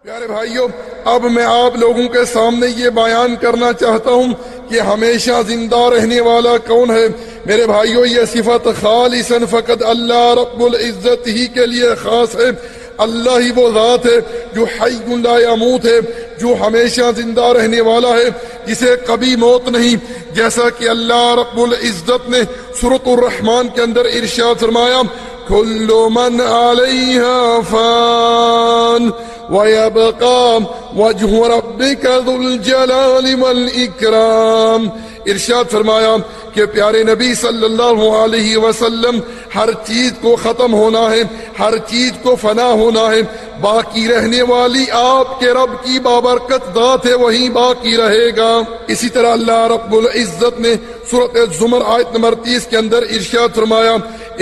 پیارے بھائیوں، اب میں آپ لوگوں کے سامنے یہ بیان کرنا چاہتا ہوں کہ ہمیشہ زندہ رہنے والا کون ہے۔ میرے بھائیوں، یہ صفت خالصاً فقط اللہ رب العزت ہی کے لیے خاص ہے۔ اللہ ہی وہ ذات ہے جو حی لا یموت ہے، جو ہمیشہ زندہ رہنے والا ہے، جسے کبھی موت نہیں، جیسا کہ اللہ رب العزت نے سورۃ الرحمن کے اندر ارشاد فرمایا، کل من علیہا فان وَيَبْقَى وَجْهُ رَبِّكَ ذُو الْجَلَالِ وَالْإِكْرَامِ۔ ارشاد فرمایا کہ پیارے نبی صلی اللہ علیہ وسلم، ہر چیز کو ختم ہونا ہے، ہر چیز کو فنا ہونا ہے، باقی رہنے والی آپ کے رب کی بابرکت ذات ہے، وہی باقی رہے گا۔ اسی طرح اللہ رب العزت نے سورۃ الزمر آیت نمبر 30 کے اندر ارشاد فرمایا،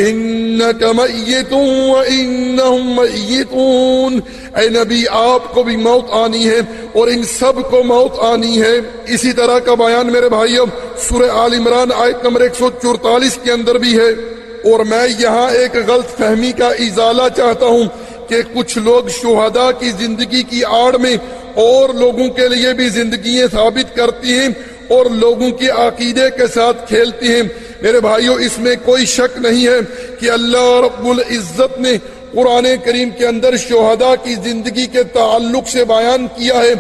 انک میت وانہم میتون۔ اے نبی، آپ کو بھی موت آنی ہے اور ان سب کو موت آنی ہے۔ اسی طرح کا بیان میرے بھائیوں سورہ آل عمران آیت نمبر 144 کے اندر بھی ہے۔ اور میں یہاں ایک غلط فہمی کا ازالہ چاہتا ہوں کہ کچھ لوگ شہداء کی زندگی کی آڑ میں اور لوگوں کے لیے بھی زندگیاں ثابت کرتی ہیں اور لوگوں کے عقیدے کے ساتھ کھیلتی ہیں۔ میرے بھائیوں، اس میں کوئی شک نہیں ہے کہ اللہ رب العزت نے قرآن کریم کے اندر شہداء کی زندگی کے تعلق سے بیان کیا ہے۔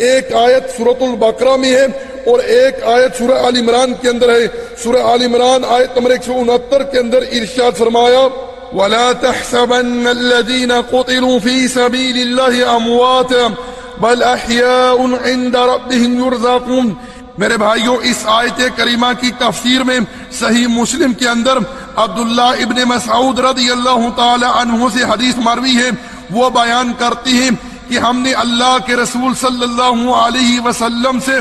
ایک آیت سورۃ البقرہ میں ہے اور ایک آیت سورہ آل عمران کے اندر ہے۔ سورہ آل عمران آیت نمبر 169 کے اندر ارشاد فرمایا، وَلَا تَحْسَبَنَّ الَّذِينَ قُتِلُوا فِي سَبِيلِ اللَّهِ أَمْوَاتًا بَلْ أَحْيَاءٌ عِندَ رَبِّهِمْ يُرْزَقُونَ۔ میرے بھائیوں، اس آیت کریمہ کی تفسیر میں صحیح مسلم کے اندر عبداللہ ابن مسعود رضی اللہ تعالی عنہ سے حدیث مروی ہے۔ وہ بیان کرتی ہیں کہ ہم نے اللہ کے رسول صلی اللہ علیہ وسلم سے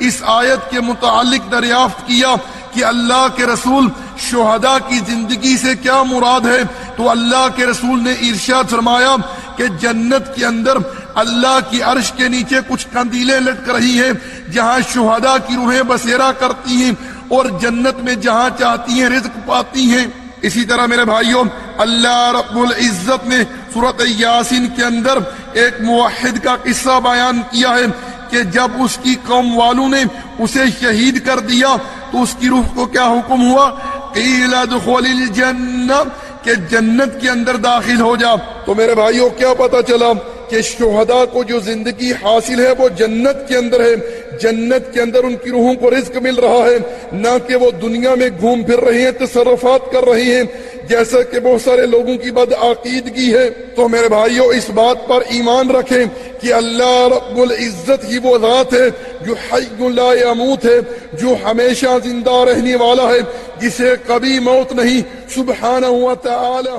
اس آیت کے متعلق دریافت کیا کہ اللہ کے رسول شہداء کی زندگی سے کیا مراد ہے، تو اللہ کے رسول نے ارشاد فرمایا کہ جنت کے اندر اللہ کی عرش کے نیچے کچھ قندیلیں لٹک رہی ہیں جہاں شہداء کی روحیں بسیرا کرتی ہیں اور جنت میں جہاں چاہتی ہیں رزق پاتی ہیں۔ اسی طرح میرے بھائیوں، اللہ رب العزت نے سورۃ یاسین کے اندر ایک موحد کا قصہ بیان کیا ہے کہ جب اس کی قوم والوں نے اسے شہید کر دیا تو اس کی روح کو کیا حکم ہوا، قیل ادخل الجنہ، کہ جنت کے اندر داخل ہو جا۔ تو میرے بھائیوں، کیا پتا چلا کہ شہداء کو جو زندگی حاصل ہے وہ جنت کے اندر ہے۔ جنت کے اندر ان کی روحوں کو رزق مل رہا ہے، نہ کہ وہ دنیا میں گھوم پھر رہی ہیں، تصرفات کر رہی ہیں جیسا کہ بہت سارے لوگوں کی بدعقیدگی ہے۔ تو میرے بھائیوں، اس بات پر ایمان رکھیں کہ اللہ رب العزت ہی وہ ذات ہے جو حی لا یموت ہے، جو ہمیشہ زندہ رہنے والا ہے، جسے کبھی موت نہیں، سبحانہ و تعالی۔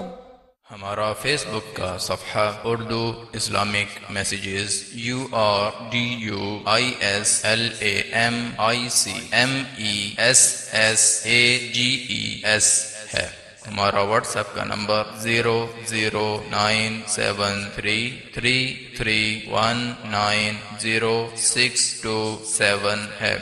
ہمارا فیس بک کا صفحہ اردو اسلامک میسیجز URDUISLAMICMESSAGES ہے۔ ہمارا واٹس ایپ کا نمبر 0097333190627 ہے۔